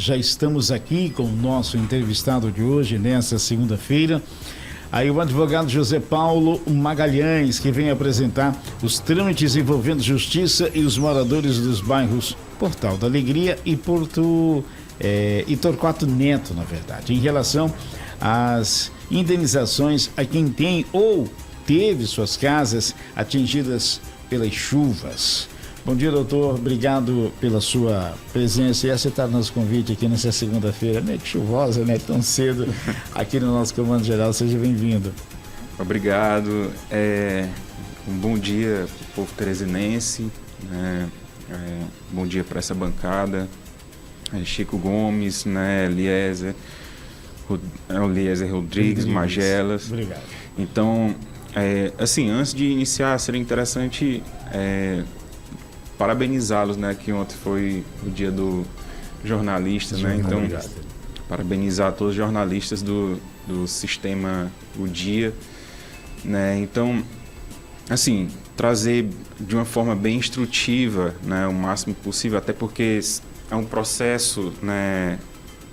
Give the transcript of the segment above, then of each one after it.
já estamos aqui com o nosso entrevistado de hoje, nessa segunda-feira. Aí o advogado José Paulo Magalhães, que vem apresentar os trâmites envolvendo justiça e os moradores dos bairros Portal da Alegria e Torquato Neto, na verdade, em relação às indenizações a quem tem ou teve suas casas atingidas pelas chuvas. Bom dia, doutor. Obrigado pela sua presença e aceitar nosso convite aqui nessa segunda-feira, meio que chuvosa, né? Tão cedo aqui no nosso Comando Geral. Seja bem-vindo. Obrigado. Um bom dia para o povo teresinense, né? Bom dia para essa bancada. Chico Gomes, né? Eliezer Rodrigues, Magelas. Obrigado. Então, antes de iniciar, seria interessante parabenizá-los, né? Que ontem foi o dia do jornalista, né? Então, obrigado. Parabenizar todos os jornalistas do sistema O Dia, né? Então, assim, trazer de uma forma bem instrutiva, né? O máximo possível, até porque é um processo, né?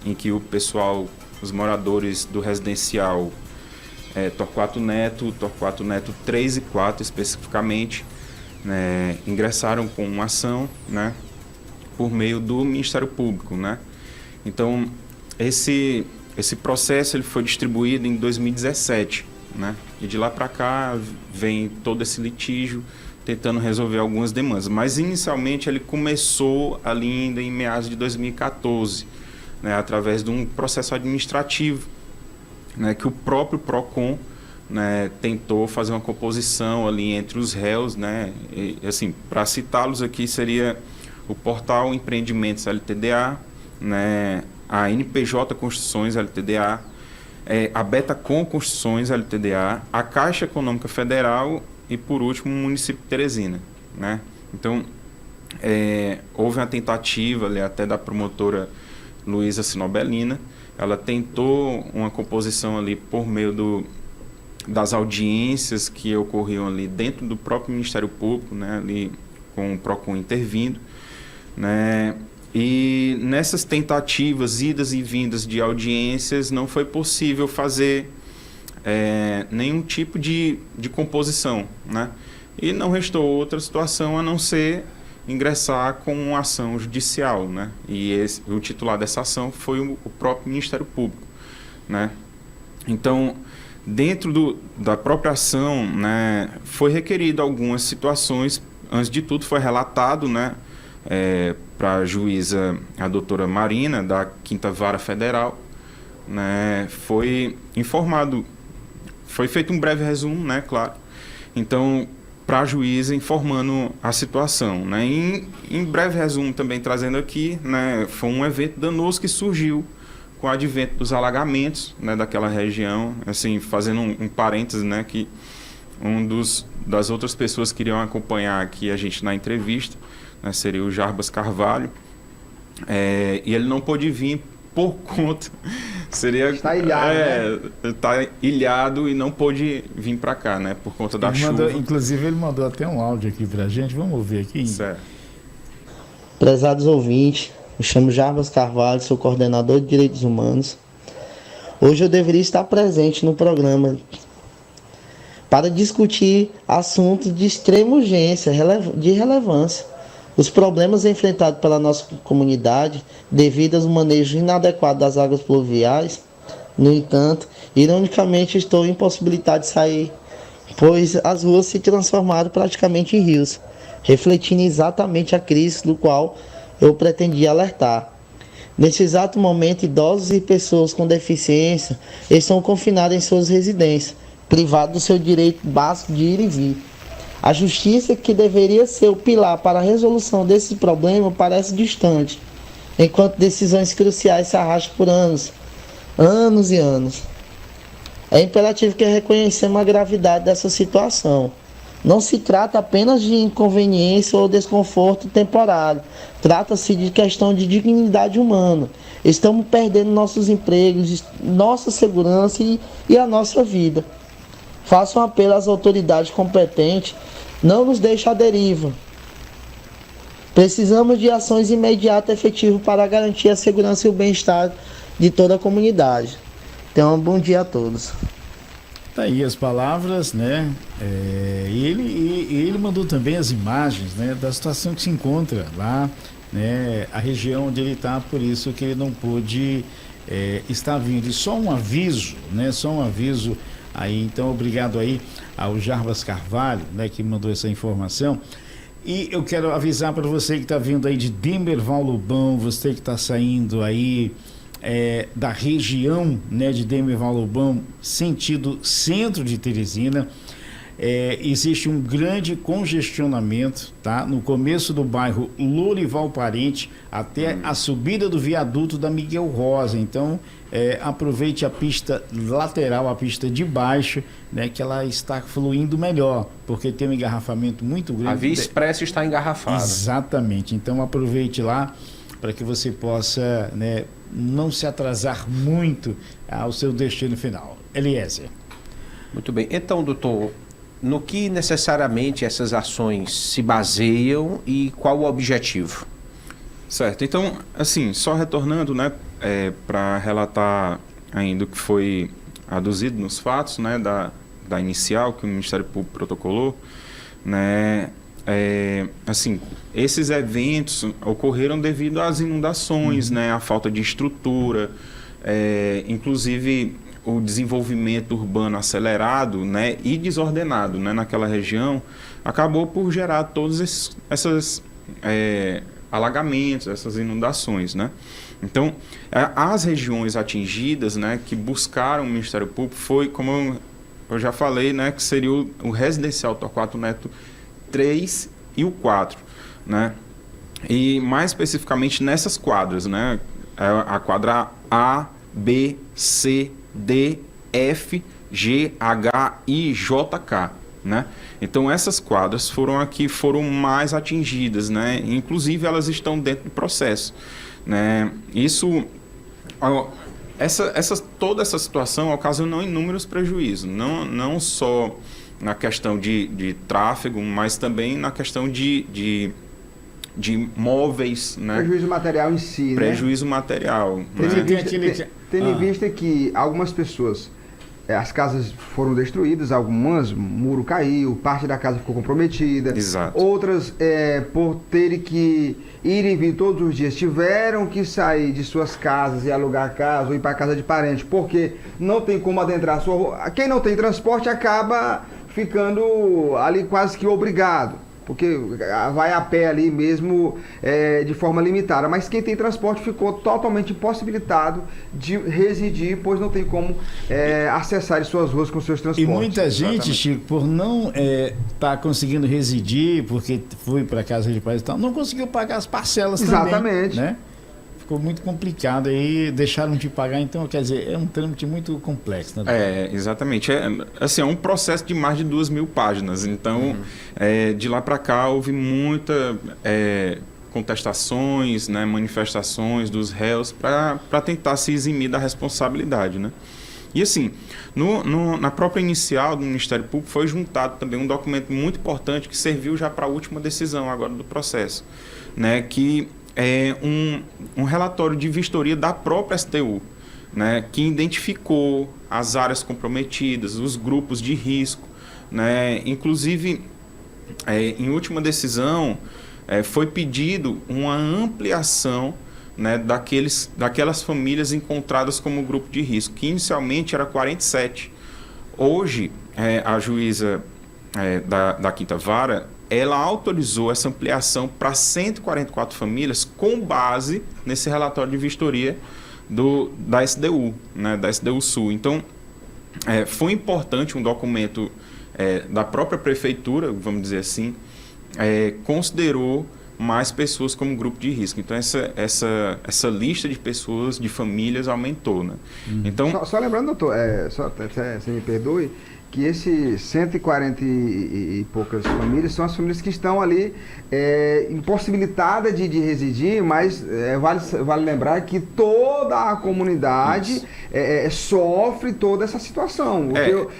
Em que o pessoal, os moradores do residencial Torquato Neto 3 e 4 especificamente, né, ingressaram com uma ação, né, por meio do Ministério Público, né? Então, esse processo ele foi distribuído em 2017, né? E de lá para cá vem todo esse litígio tentando resolver algumas demandas. Mas, inicialmente, ele começou ali ainda em meados de 2014, né, através de um processo administrativo, né, que o próprio PROCON, né, tentou fazer uma composição ali entre os réus, né, e, assim, para citá-los aqui seria o Portal Empreendimentos LTDA, né, a NPJ Construções LTDA, a Betacom Construções LTDA, a Caixa Econômica Federal e, por último, o município de Teresina, né. Então, houve uma tentativa ali até da promotora Luísa Sinobelina. Ela tentou uma composição ali por meio das audiências que ocorriam ali dentro do próprio Ministério Público, né, ali com o PROCON intervindo, né, e nessas tentativas, idas e vindas de audiências, não foi possível fazer nenhum tipo de composição, né, e não restou outra situação a não ser ingressar com uma ação judicial, né, e o titular dessa ação foi o próprio Ministério Público, né. Então, dentro da própria ação, né, foi requerido algumas situações. Antes de tudo, foi relatado, né, para a juíza, a doutora Marina, da 5ª Vara Federal, né, foi informado, foi feito um breve resumo, né, claro. Então, para a juíza informando a situação, né, em breve resumo também trazendo aqui, né, foi um evento danoso que surgiu com o advento dos alagamentos, né, daquela região, assim, fazendo um parêntese, né, que das outras pessoas que iriam acompanhar aqui a gente na entrevista, né, seria o Jarbas Carvalho, e ele não pôde vir por conta, está ilhado, né? Está ilhado e não pôde vir para cá, né, por conta da chuva. Inclusive ele mandou até um áudio aqui para a gente, vamos ouvir aqui. Certo. Prezados ouvintes, me chamo Jarbas Carvalho, sou coordenador de Direitos Humanos. Hoje eu deveria estar presente no programa para discutir assuntos de extrema urgência, de relevância. Os problemas enfrentados pela nossa comunidade devido ao manejo inadequado das águas pluviais. No entanto, ironicamente estou impossibilitado de sair, pois as ruas se transformaram praticamente em rios, refletindo exatamente a crise do qual eu pretendia alertar. Nesse exato momento, idosos e pessoas com deficiência estão confinados em suas residências, privados do seu direito básico de ir e vir. A justiça, que deveria ser o pilar para a resolução desse problema, parece distante, enquanto decisões cruciais se arrastam por anos e anos. É imperativo que reconheçamos a gravidade dessa situação. Não se trata apenas de inconveniência ou desconforto temporário. Trata-se de questão de dignidade humana. Estamos perdendo nossos empregos, nossa segurança e a nossa vida. Faço um apelo às autoridades competentes, não nos deixem à deriva. Precisamos de ações imediatas e efetivas para garantir a segurança e o bem-estar de toda a comunidade. Então, um bom dia a todos. Tá aí as palavras, né? Ele mandou também as imagens, né, da situação que se encontra lá, né, a região onde ele está, por isso que ele não pôde estar vindo. E só um aviso, né? Só um aviso aí, então obrigado aí ao Jarbas Carvalho, né, que mandou essa informação. E eu quero avisar para você que está vindo aí de Demerval Lobão, você que está saindo aí da região, né, de Demerval Lobão, sentido centro de Teresina, existe um grande congestionamento, tá? No começo do bairro Lorival Parente até a subida do viaduto da Miguel Rosa. Então, aproveite a pista lateral, a pista de baixo, né, que ela está fluindo melhor, porque tem um engarrafamento muito grande. A Via Expresso está engarrafada. Exatamente. Então, aproveite lá para que você possa, né, não se atrasar muito ao seu destino final. Eliezer. Muito bem. Então, doutor, no que necessariamente essas ações se baseiam e qual o objetivo? Certo. Então, assim, só retornando, né, para relatar ainda o que foi aduzido nos fatos, né, da inicial que o Ministério Público protocolou, né, assim, esses eventos ocorreram devido às inundações, né, à falta de estrutura, inclusive o desenvolvimento urbano acelerado, né, e desordenado, né, naquela região, acabou por gerar todos esses alagamentos, essas inundações, né? Então, as regiões atingidas, né, que buscaram o Ministério Público foi, como eu já falei, né, que seria o residencial Torquato Neto 3 e o 4, né? E mais especificamente nessas quadras, né? A quadra A, B, C, D, F, G, H, I, J, K, né? Então essas quadras foram mais atingidas, né? Inclusive elas estão dentro do processo, né? Isso, toda essa situação ocasionou inúmeros prejuízos, não só na questão de tráfego, mas também na questão de móveis, né? Prejuízo material em si, Prejuízo material. Tendo em vista que algumas pessoas, as casas foram destruídas, algumas, muro caiu, parte da casa ficou comprometida. Exato. Outras, por terem que ir e vir todos os dias, tiveram que sair de suas casas e alugar casa ou ir para casa de parente, porque não tem como adentrar a sua rua. Quem não tem transporte acaba ficando ali quase que obrigado, porque vai a pé ali mesmo de forma limitada, mas quem tem transporte ficou totalmente impossibilitado de residir, pois não tem como acessar suas ruas com seus transportes. E muita gente, Chico, por não tá conseguindo residir, porque foi para casa de pais e tal, não conseguiu pagar as parcelas Exatamente. também, né? Ficou muito complicado aí, deixaram de pagar, então, quer dizer, é um trâmite muito complexo, né? Exatamente. Assim, é um processo de mais de 2.000 páginas, então, de lá para cá houve muita contestações, né, manifestações dos réus para tentar se eximir da responsabilidade, né? E assim, na própria inicial do Ministério Público foi juntado também um documento muito importante que serviu já para a última decisão agora do processo, né, que é um relatório de vistoria da própria STU, né, que identificou as áreas comprometidas, os grupos de risco, né, inclusive em última decisão foi pedido uma ampliação, né, daquelas famílias encontradas como grupo de risco, que inicialmente era 47. Hoje, a juíza da Quinta Vara, ela autorizou essa ampliação para 144 famílias com base nesse relatório de vistoria da SDU, né, da SDU Sul. Então, foi importante um documento da própria prefeitura, vamos dizer assim, considerou mais pessoas como grupo de risco. Então, essa lista de pessoas, de famílias, aumentou, né? Então, só lembrando, doutor, você me perdoe, que esses 140 e poucas famílias são as famílias que estão ali impossibilitadas de residir, mas vale lembrar que toda a comunidade sofre toda essa situação.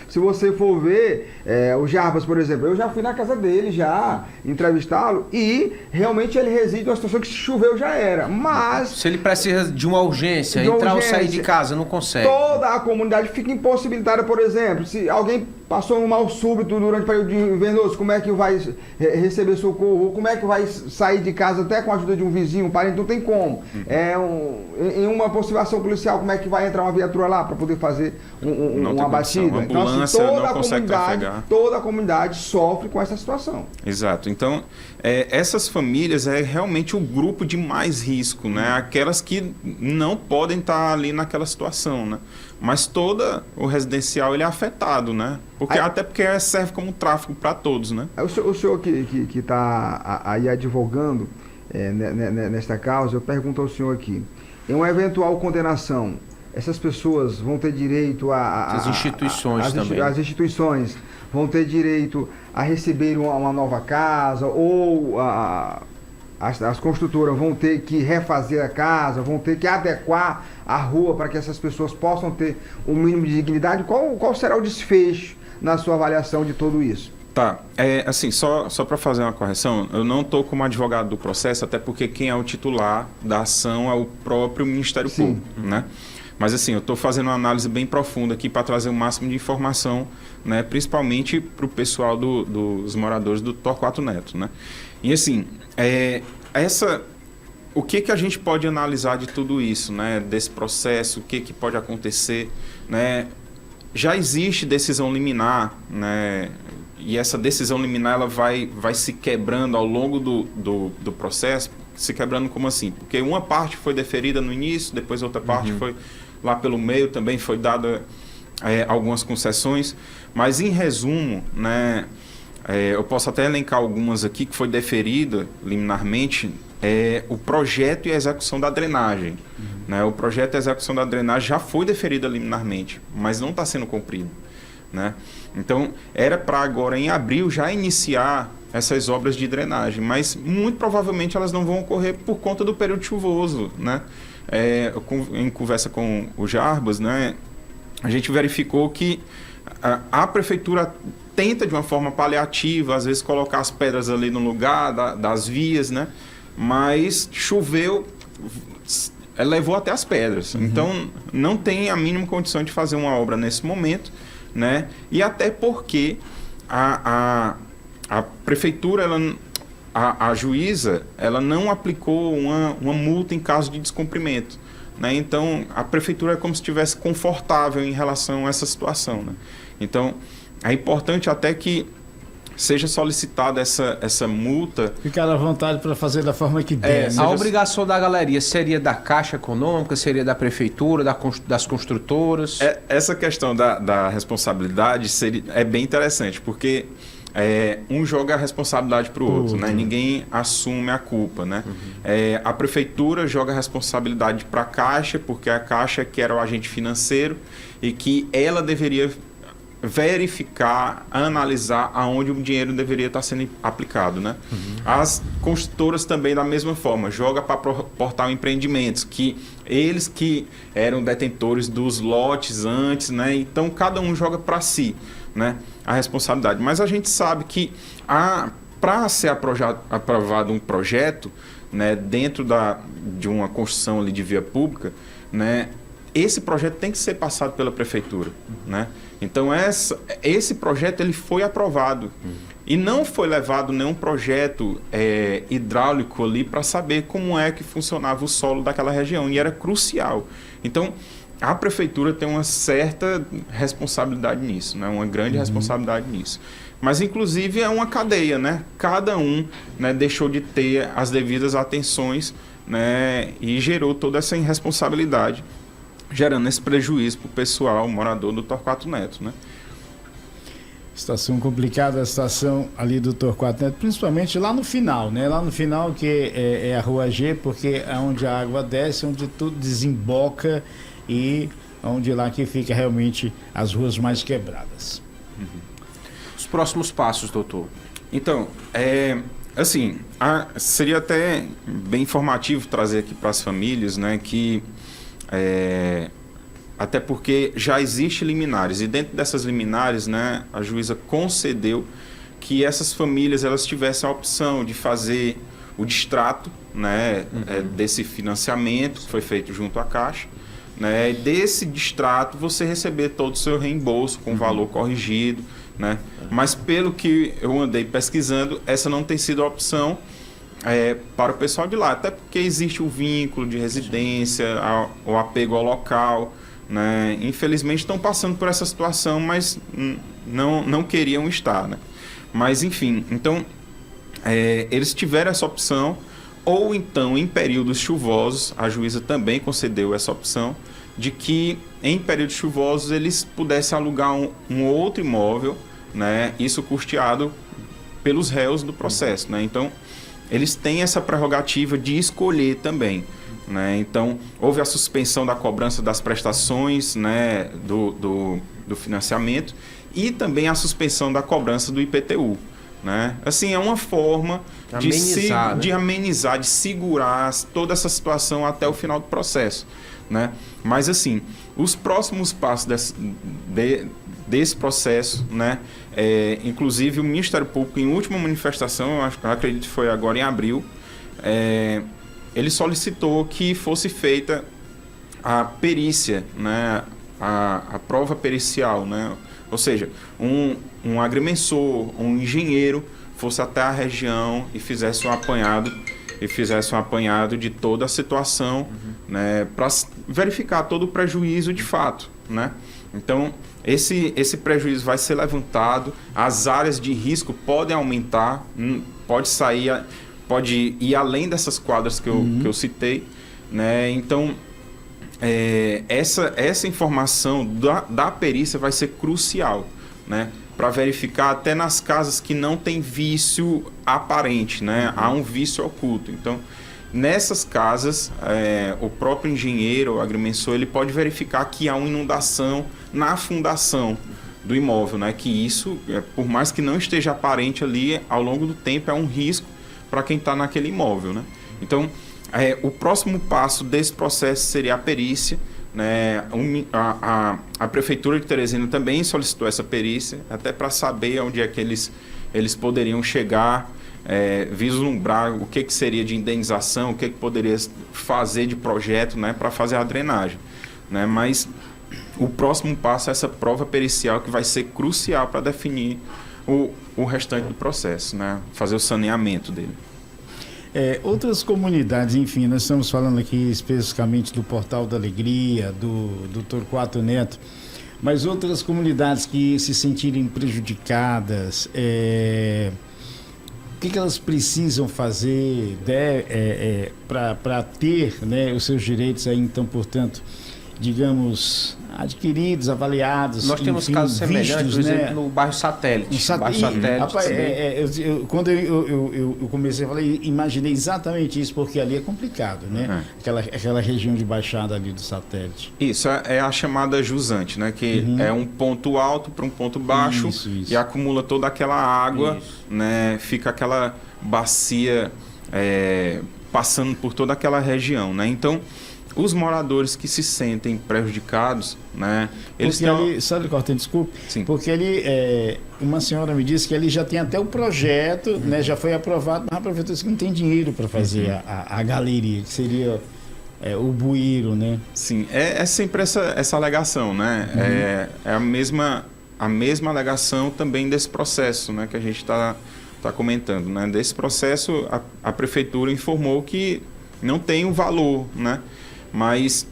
Se você for ver, o Jarbas, por exemplo, eu já fui na casa dele já entrevistá-lo e realmente ele reside numa situação que se choveu já era, mas... Se ele precisa de uma urgência, entrar ou sair de casa, não consegue. Toda a comunidade fica impossibilitada, por exemplo, se alguém passou um mal súbito durante o período de invernoso, como é que vai receber socorro? Como é que vai sair de casa até com a ajuda de um vizinho, um parente? Não tem como. Em uma possível ação policial, como é que vai entrar uma viatura lá para poder fazer uma batida? Então, assim, toda a comunidade sofre com essa situação. Exato. Então, essas famílias é realmente o grupo de mais risco, né? Aquelas que não podem estar ali naquela situação, né? Mas todo o residencial ele é afetado, né? Até porque serve como tráfego para todos, né? O senhor que está aí advogando nesta causa, eu pergunto ao senhor aqui, em uma eventual condenação, essas pessoas vão ter direito as instituições também. As instituições vão ter direito a receber uma nova casa, ou as construtoras vão ter que refazer a casa, vão ter que adequar a rua para que essas pessoas possam ter um mínimo de dignidade. Qual será o desfecho na sua avaliação de tudo isso? Tá, assim, só para fazer uma correção, eu não estou como advogado do processo, até porque quem é o titular da ação é o próprio Ministério Público, né? Mas assim, eu estou fazendo uma análise bem profunda aqui para trazer o máximo de informação, né? Principalmente para o pessoal dos moradores do Torquato Neto, né? E assim, o que a gente pode analisar de tudo isso, né? Desse processo, o que pode acontecer, né? Já existe decisão liminar, né? E essa decisão liminar ela vai se quebrando ao longo do processo. Se quebrando como assim? Porque uma parte foi deferida no início, depois outra parte foi lá pelo meio, também foi dada algumas concessões. Mas em resumo, né? Eu posso até elencar algumas aqui que foi deferida liminarmente, o projeto e a execução da drenagem. Né? O projeto e a execução da drenagem já foi deferida liminarmente, mas não está sendo cumprido. Né? Então, era para agora, em abril, já iniciar essas obras de drenagem, mas muito provavelmente elas não vão ocorrer por conta do período chuvoso. Né? Em conversa com o Jarbas, né, a gente verificou que a prefeitura tenta de uma forma paliativa, às vezes colocar as pedras ali no lugar das vias, né? Mas choveu, levou até as pedras. Então, não tem a mínima condição de fazer uma obra nesse momento, né? E até porque a prefeitura, a juíza, ela não aplicou uma multa em caso de descumprimento. Né? Então, a prefeitura é como se estivesse confortável em relação a essa situação. Né? Então, é importante até que seja solicitada essa multa. Ficar à vontade para fazer da forma que der. A obrigação da galeria seria da Caixa Econômica, seria da Prefeitura, das construtoras? Essa questão da responsabilidade é bem interessante, porque um joga a responsabilidade para o outro, né? Ninguém assume a culpa. Né? A Prefeitura joga a responsabilidade para a Caixa, porque a Caixa que era o agente financeiro e que ela deveria verificar, analisar aonde o dinheiro deveria estar sendo aplicado, né? As construtoras também da mesma forma, joga para Portal Empreendimentos, que eles que eram detentores dos lotes antes, né? Então cada um joga para si, né? A responsabilidade. Mas a gente sabe que para ser aprovado um projeto, né, dentro de uma construção ali de via pública, né, esse projeto tem que ser passado pela prefeitura, né? Então esse projeto ele foi aprovado e não foi levado nenhum projeto hidráulico ali para saber como é que funcionava o solo daquela região, e era crucial. Então a prefeitura tem uma certa responsabilidade nisso, né? Uma grande responsabilidade nisso. Mas inclusive é uma cadeia, né? Cada um, né, deixou de ter as devidas atenções, né, e gerou toda essa irresponsabilidade, gerando esse prejuízo para o pessoal morador do Torquato Neto, né? Situação complicada, a situação ali do Torquato Neto, principalmente lá no final, né? Lá no final que é a Rua G, porque é onde a água desce, onde tudo desemboca e onde lá que fica realmente as ruas mais quebradas. Os próximos passos, doutor. Então, assim, seria até bem informativo trazer aqui para as famílias, né, que até porque já existe liminares, e dentro dessas liminares, né, a juíza concedeu que essas famílias elas tivessem a opção de fazer o distrato, né, desse financiamento que foi feito junto à Caixa, né, e desse distrato você receber todo o seu reembolso com valor corrigido, né, mas pelo que eu andei pesquisando, essa não tem sido a opção para o pessoal de lá, até porque existe o vínculo de residência, o apego ao local, né, infelizmente estão passando por essa situação, mas não queriam estar, né. Mas enfim, então eles tiveram essa opção, ou então em períodos chuvosos, a juíza também concedeu essa opção, de que em períodos chuvosos eles pudessem alugar um outro imóvel, né, isso custeado pelos réus do processo, né, então eles têm essa prerrogativa de escolher também, né, então houve a suspensão da cobrança das prestações, né, do financiamento, e também a suspensão da cobrança do IPTU, né? Assim, é uma forma de amenizar, de segurar toda essa situação até o final do processo, né? Mas assim, os próximos passos desse processo, né? Inclusive o Ministério Público, em última manifestação, eu acredito que foi agora em abril, ele solicitou que fosse feita a perícia, né? A prova pericial, né? Ou seja, um agrimensor, um engenheiro fosse até a região e fizesse um apanhado de toda a situação, né, para verificar todo o prejuízo de fato, né? Então, esse prejuízo vai ser levantado, as áreas de risco podem aumentar, pode ir além dessas quadras que eu citei, né? Então, essa informação da perícia vai ser crucial, né, para verificar até nas casas que não tem vício aparente, né, há um vício oculto. Então, nessas casas, o próprio engenheiro, o agrimensor, ele pode verificar que há uma inundação na fundação do imóvel, né, que isso, por mais que não esteja aparente ali, ao longo do tempo é um risco para quem está naquele imóvel, né. Então, o próximo passo desse processo seria a perícia, né? A Prefeitura de Teresina também solicitou essa perícia, até para saber onde é que eles poderiam chegar, vislumbrar o que seria de indenização, o que poderia fazer de projeto, né, para fazer a drenagem, né? Mas o próximo passo é essa prova pericial, que vai ser crucial para definir o restante do processo, né? Fazer o saneamento dele. Outras comunidades, enfim, nós estamos falando aqui especificamente do Portal da Alegria, do Torquato Neto, mas outras comunidades que se sentirem prejudicadas, o que elas precisam fazer para ter, né, os seus direitos aí, então, portanto, digamos, adquiridos, avaliados. Nós temos casos semelhantes, por exemplo, no bairro Satélite. Rapaz, quando eu comecei a falar, imaginei exatamente isso, porque ali é complicado, né? Aquela região de baixada ali do Satélite. Isso, é a chamada jusante, né? Que é um ponto alto para um ponto baixo, isso. E acumula toda aquela água, né? Fica aquela bacia passando por toda aquela região, né? Então, os moradores que se sentem prejudicados, né? Eles porque ali, só lhe cortando, desculpe. Sim. Porque ali, uma senhora me disse que ali já tem até o projeto, né? Já foi aprovado, mas a prefeitura disse que não tem dinheiro para fazer a galeria, que seria o bueiro, né? Sim, é sempre essa alegação, né? É a mesma alegação também desse processo, né? Que a gente está comentando, né? Desse processo, a prefeitura informou que não tem o valor, né? Mas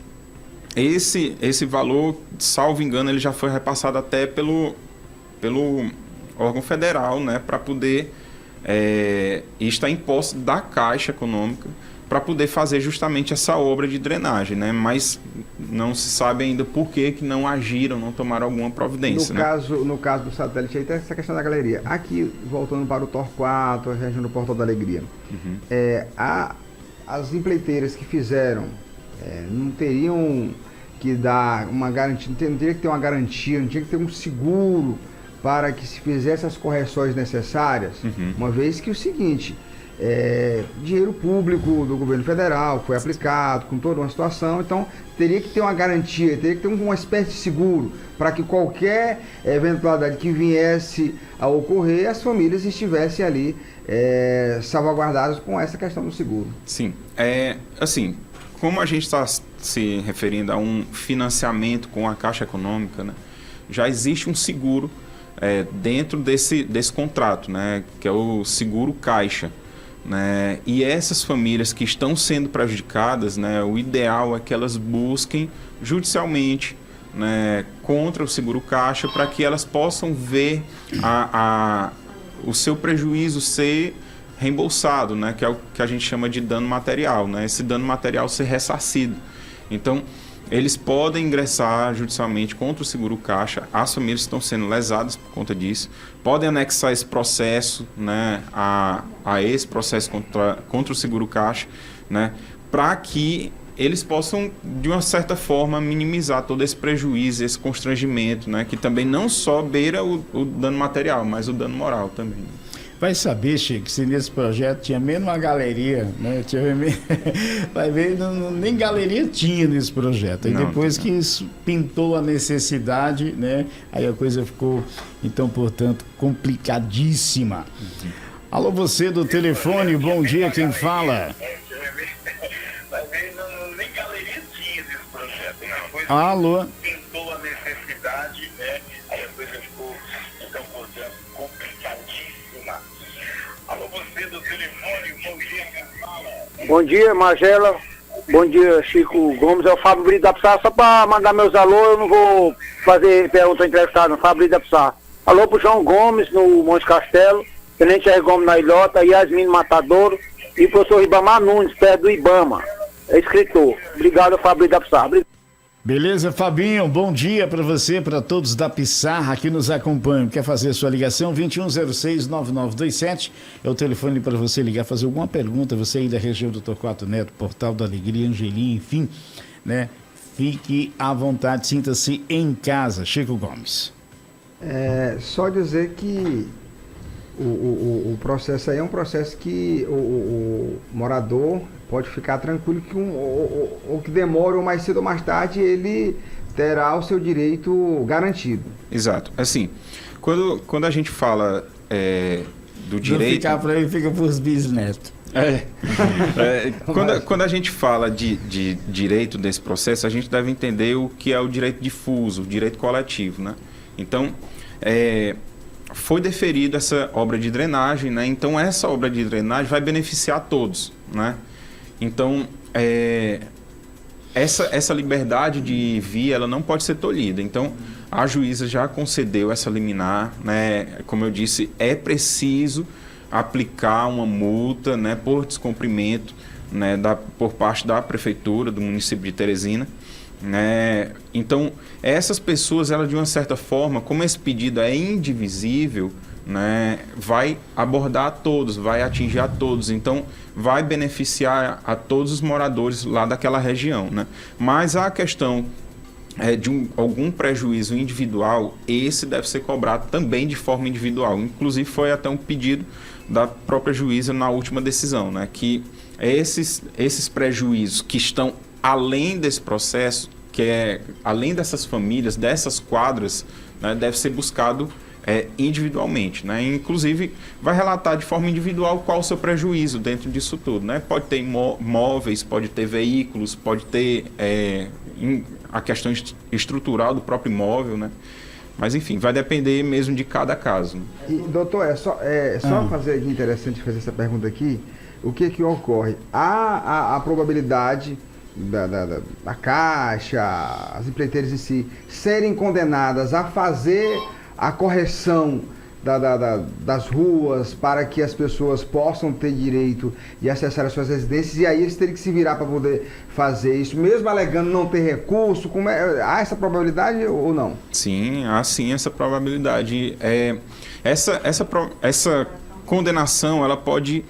esse valor, salvo engano, ele já foi repassado até pelo órgão federal, né, para poder estar em posse da Caixa Econômica, para poder fazer justamente essa obra de drenagem, né? Mas não se sabe ainda por que não agiram, não tomaram alguma providência. No caso do Satélite, aí tem essa questão da galeria. Aqui, voltando para o Torquato, a região do Portal da Alegria, as empreiteiras que fizeram não teriam que dar uma garantia, não teria que ter uma garantia, não tinha que ter um seguro para que se fizesse as correções necessárias, uma vez que o seguinte, dinheiro público do governo federal foi aplicado com toda uma situação, então teria que ter uma garantia, teria que ter uma espécie de seguro para que qualquer eventualidade que viesse a ocorrer, as famílias estivessem ali salvaguardadas com essa questão do seguro. Sim, assim, como a gente está se referindo a um financiamento com a Caixa Econômica, né, já existe um seguro dentro desse contrato, né, que é o seguro Caixa. Né? E essas famílias que estão sendo prejudicadas, né, o ideal é que elas busquem judicialmente, né, contra o seguro Caixa, para que elas possam ver o seu prejuízo ser reembolsado, né, que é o que a gente chama de dano material, né, esse dano material ser ressarcido. Então, eles podem ingressar judicialmente contra o seguro Caixa, as famílias estão sendo lesadas por conta disso, podem anexar esse processo, né, a esse processo contra o seguro Caixa, né, para que eles possam, de uma certa forma, minimizar todo esse prejuízo, esse constrangimento, né, que também não só beira o dano material, mas o dano moral também. Vai saber, Chico, se nesse projeto tinha menos uma galeria, né? Vai ver, nem galeria tinha nesse projeto. E depois que isso pintou a necessidade, né? Aí a coisa ficou, então, portanto, complicadíssima. Alô, você do telefone, bom dia, quem fala? Vai ver, nem galeria tinha nesse projeto. Alô? Pintou a necessidade, né? Aí a coisa ficou, então, portanto, complicadíssima. Alô, você do telefone, bom dia, quem fala? Bom dia, Magela. Bom dia, Chico Gomes. É o Fábio Brito da Pissar. Só para mandar meus alô, eu não vou fazer pergunta entrevistada, Fábio Brito da Pissar. Alô pro João Gomes, no Monte Castelo, Tenente R. Gomes na Ilhota, Yasmin Matadouro e o professor Ribamar Nunes, perto do Ibama. É escritor. Obrigado, Fábio Brito da Pissar. Beleza, Fabinho, bom dia para você, para todos da Pissarra que nos acompanham. Quer fazer sua ligação? 2106-9927 é o telefone para você ligar, fazer alguma pergunta, você aí da região do Torquato Neto, Portal da Alegria, Angelim, enfim, né? Fique à vontade, sinta-se em casa. Chico Gomes. Só dizer que o processo aí é um processo que o morador pode ficar tranquilo que o que demora ou mais cedo ou mais tarde ele terá o seu direito garantido. Exato. Assim, quando a gente fala do direito... Não ficar para ele, fica para os bisnetos. Quando a gente fala de direito desse processo, a gente deve entender o que é o direito difuso, o direito coletivo, né? Então, foi deferida essa obra de drenagem, né? Então, essa obra de drenagem vai beneficiar todos, né? Então, essa liberdade de via, ela não pode ser tolhida. Então, a juíza já concedeu essa liminar, né? Como eu disse, é preciso aplicar uma multa, né, por descumprimento, né, por parte da prefeitura do município de Teresina, né? Então, essas pessoas, elas de uma certa forma, como esse pedido é indivisível, né, vai abordar a todos, vai atingir a todos, então vai beneficiar a todos os moradores lá daquela região, né? Mas a questão de algum prejuízo individual, esse deve ser cobrado também de forma individual. Inclusive foi até um pedido da própria juíza na última decisão, né, que esses prejuízos que estão além desse processo, que é além dessas famílias, dessas quadras, né, deve ser buscado individualmente, né? Inclusive vai relatar de forma individual qual o seu prejuízo dentro disso tudo, né? Pode ter móveis, pode ter veículos, pode ter a questão estrutural do próprio imóvel, né? Mas enfim, vai depender mesmo de cada caso. E, doutor, só fazer interessante fazer essa pergunta aqui. O que ocorre? Há a probabilidade da Caixa, as empreiteiras em si, serem condenadas a fazer a correção das ruas para que as pessoas possam ter direito de acessar as suas residências, e aí eles teriam que se virar para poder fazer isso, mesmo alegando não ter recurso. Há essa probabilidade ou não? Sim, há sim essa probabilidade. Essa condenação, ela pode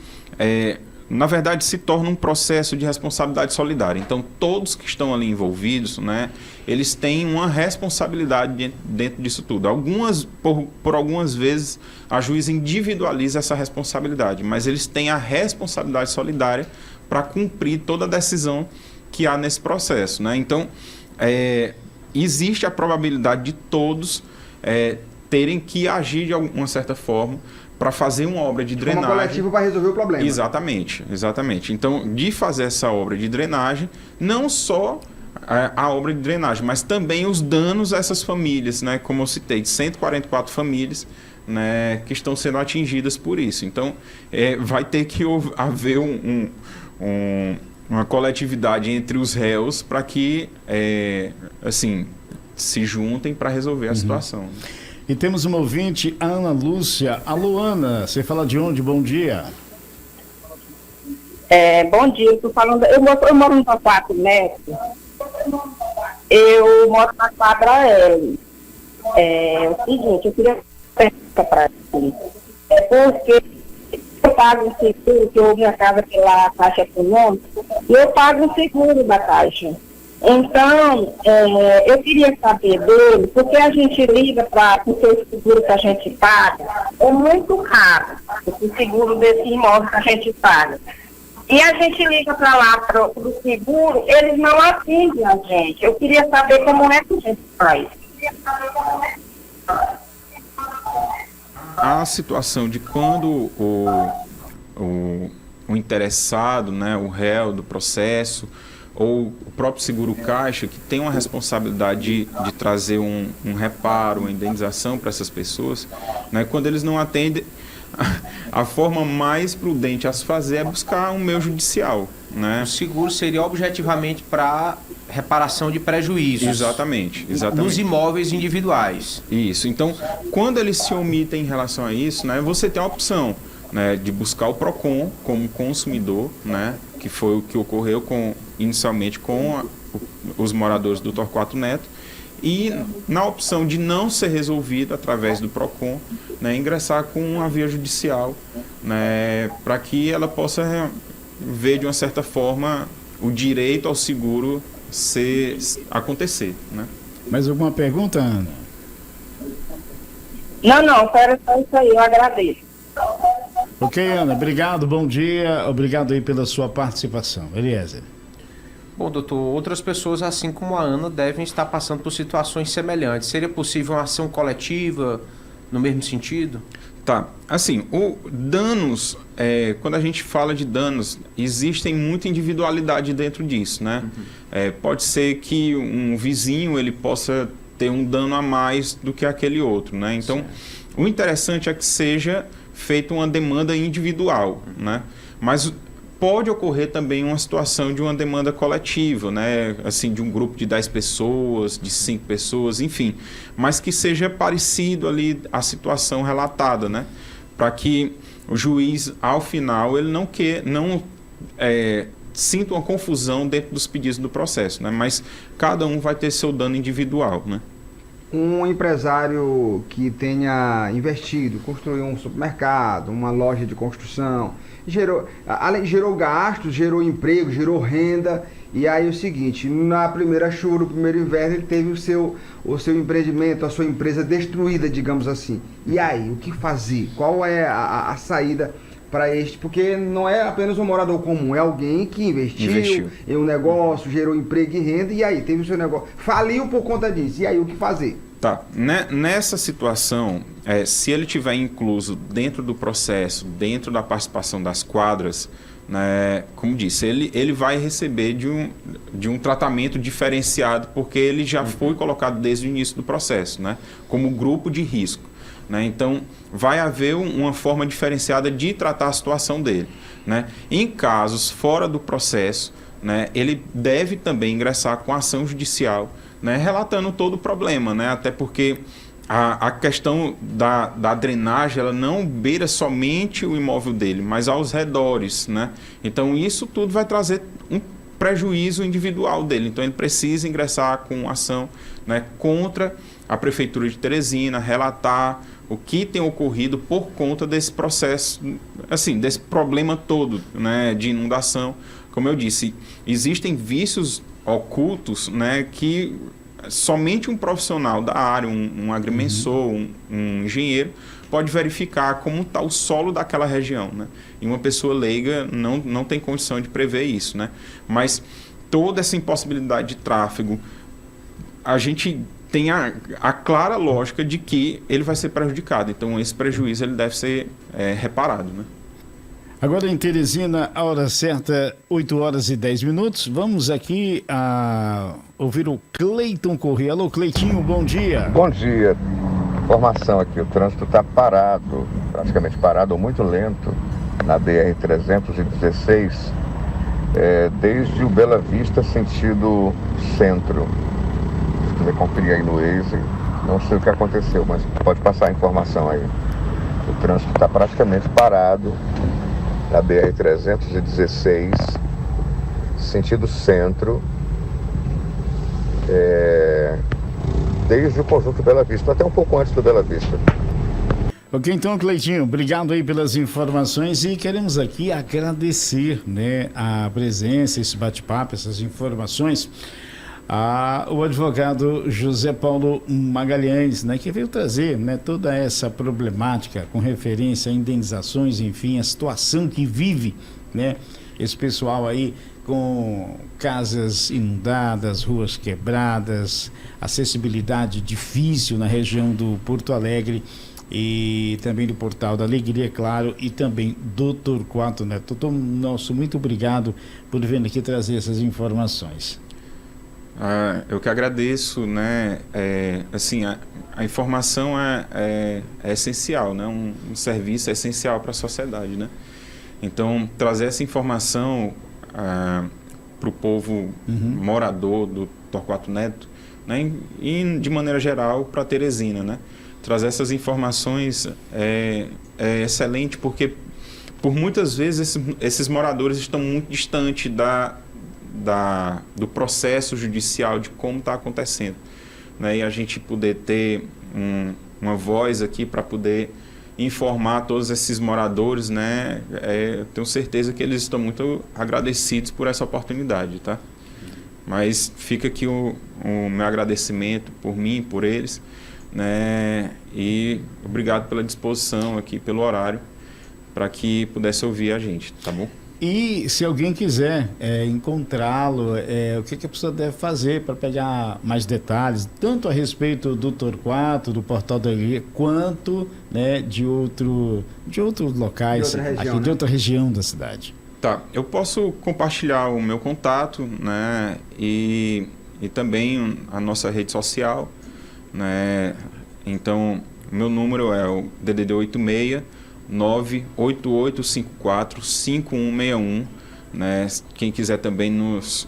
na verdade, se torna um processo de responsabilidade solidária. Então, todos que estão ali envolvidos, né, eles têm uma responsabilidade dentro disso tudo. Por algumas vezes, a juíza individualiza essa responsabilidade, mas eles têm a responsabilidade solidária para cumprir toda a decisão que há nesse processo, né? Então, existe a probabilidade de todos terem que agir de alguma certa forma para fazer uma obra de drenagem. Uma coletiva para resolver o problema. Exatamente, exatamente. Então, de fazer essa obra de drenagem, não só a obra de drenagem, mas também os danos a essas famílias, né? Como eu citei, 144 famílias, né, que estão sendo atingidas por isso. Então, vai ter que haver uma coletividade entre os réus para que, assim, se juntem para resolver a situação. E temos uma ouvinte, a Ana Lúcia. Alô, Ana, você fala de onde? Bom dia. Bom dia, eu tô falando, eu moro no Torquato Neto. Eu moro na quadra L. É o seguinte, eu queria perguntar para ele. Porque eu pago um seguro, que minha casa pela Caixa Econômica, e eu pago um seguro da Caixa. Então, eu queria saber dele, porque a gente liga porque o seguro que a gente paga é muito caro, o seguro desse imóvel que a gente paga. E a gente liga para lá, para o seguro, eles não atendem a gente. Eu queria saber como é que a gente faz. A situação de quando o interessado, né, o réu do processo, ou o próprio seguro caixa, que tem uma responsabilidade de trazer um reparo, uma indenização para essas pessoas, né, quando eles não atendem, a forma mais prudente a se fazer é buscar um meio judicial, né? O seguro seria objetivamente para reparação de prejuízos. Exatamente. Nos imóveis individuais. Isso. Então, quando eles se omitem em relação a isso, né, você tem a opção, né, de buscar o PROCON como consumidor, né, que foi o que ocorreu inicialmente com os moradores do Torquato Neto, e na opção de não ser resolvido através do PROCON, né, ingressar com uma via judicial, né, para que ela possa ver de uma certa forma o direito ao seguro acontecer, né? Mais alguma pergunta, Ana? Não, era só isso aí, eu agradeço. Ok, Ana, obrigado, bom dia, obrigado aí pela sua participação. Eliezer. Bom, doutor, outras pessoas, assim como a Ana, devem estar passando por situações semelhantes. Seria possível uma ação coletiva no mesmo sentido? Tá, assim, danos, quando a gente fala de danos, existem muita individualidade dentro disso, né? Pode ser que um vizinho ele possa ter um dano a mais do que aquele outro, né? Então, o interessante é que seja feita uma demanda individual, né? Mas pode ocorrer também uma situação de uma demanda coletiva, né? Assim, de um grupo de 10 pessoas, de 5 pessoas, enfim, mas que seja parecido ali a situação relatada, né? Para que o juiz, ao final, ele não sinta uma confusão dentro dos pedidos do processo, né? Mas cada um vai ter seu dano individual, né? Um empresário que tenha investido, construiu um supermercado, uma loja de construção, gerou gastos, gerou emprego, gerou renda, e aí o seguinte, na primeira chuva, no primeiro inverno, ele teve o seu empreendimento, a sua empresa destruída, digamos assim. E aí, o que fazer? Qual é a saída para este? Porque não é apenas um morador comum, é alguém que investiu em um negócio, gerou emprego e renda, e aí teve o seu negócio, faliu por conta disso, e aí o que fazer? Tá, nessa situação, se ele tiver incluso dentro do processo, dentro da participação das quadras, né, como disse, ele vai receber de um tratamento diferenciado, porque ele já foi colocado desde o início do processo, né, como grupo de risco. Né? Então, vai haver uma forma diferenciada de tratar a situação dele. Né? Em casos fora do processo, né, ele deve também ingressar com ação judicial, né, relatando todo o problema, né? Até porque a questão da drenagem, ela não beira somente o imóvel dele, mas aos redores. Né? Então, isso tudo vai trazer um prejuízo individual dele. Então, ele precisa ingressar com ação, né, contra a Prefeitura de Teresina, relatar o que tem ocorrido por conta desse processo, assim, desse problema todo, né, de inundação. Como eu disse, existem vícios ocultos, né, que somente um profissional da área, um agrimensor, um engenheiro, pode verificar como está o solo daquela região, né? E uma pessoa leiga não tem condição de prever isso, né? Mas toda essa impossibilidade de tráfego, a gente tem a clara lógica de que ele vai ser prejudicado. Então, esse prejuízo ele deve ser reparado, né? Agora em Teresina, a hora certa, 8h10. Vamos aqui a ouvir o Cleiton Corrêa. Alô, Cleitinho, bom dia. Bom dia. Informação aqui, o trânsito está parado, praticamente parado ou muito lento na BR-316, desde o Bela Vista sentido centro. Se quiser conferir aí no Waze, não sei o que aconteceu, mas pode passar a informação aí. O trânsito está praticamente parado na BR-316, sentido centro, desde o conjunto Bela Vista, até um pouco antes do Bela Vista. Ok, então, Cleitinho, obrigado aí pelas informações e queremos aqui agradecer, né, a presença, esse bate-papo, essas informações, ao advogado José Paulo Magalhães, né, que veio trazer, né, toda essa problemática com referência a indenizações, enfim, a situação que vive, né, esse pessoal aí com casas inundadas, ruas quebradas, acessibilidade difícil na região do Porto Alegre e também do Portal da Alegria, claro, e também do Torquato Neto. Doutor, nosso muito obrigado por vir aqui trazer essas informações. Eu que agradeço, né? Assim, a informação é essencial, né? Um serviço é essencial para a sociedade, né? Então, trazer essa informação para o povo morador do Torquato Neto, né? E de maneira geral para Teresina, né? Trazer essas informações é excelente porque por muitas vezes esses moradores estão muito distantes do processo judicial, de como está acontecendo, né? E a gente poder ter uma voz aqui para poder informar todos esses moradores, né? Tenho certeza que eles estão muito agradecidos por essa oportunidade, tá? Mas fica aqui o meu agradecimento por mim, por eles, né? E obrigado pela disposição aqui, pelo horário, para que pudesse ouvir a gente, tá bom? E se alguém quiser encontrá-lo, o que a pessoa deve fazer para pegar mais detalhes, tanto a respeito do Torquato, do Portal da Alegria, quanto, né, de outros locais, de outra região da cidade? Tá, eu posso compartilhar o meu contato, né, e também a nossa rede social, né? Então, meu número é o DDD 86 988545161, né? Quem quiser também nos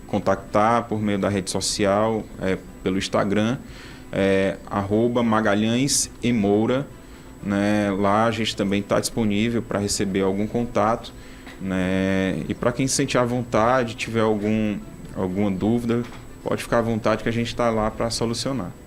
contactar por meio da rede social, pelo Instagram, @Magalhães_Moura, né? Lá a gente também está disponível para receber algum contato, né? E para quem se sentir à vontade, tiver alguma dúvida, pode ficar à vontade que a gente está lá para solucionar.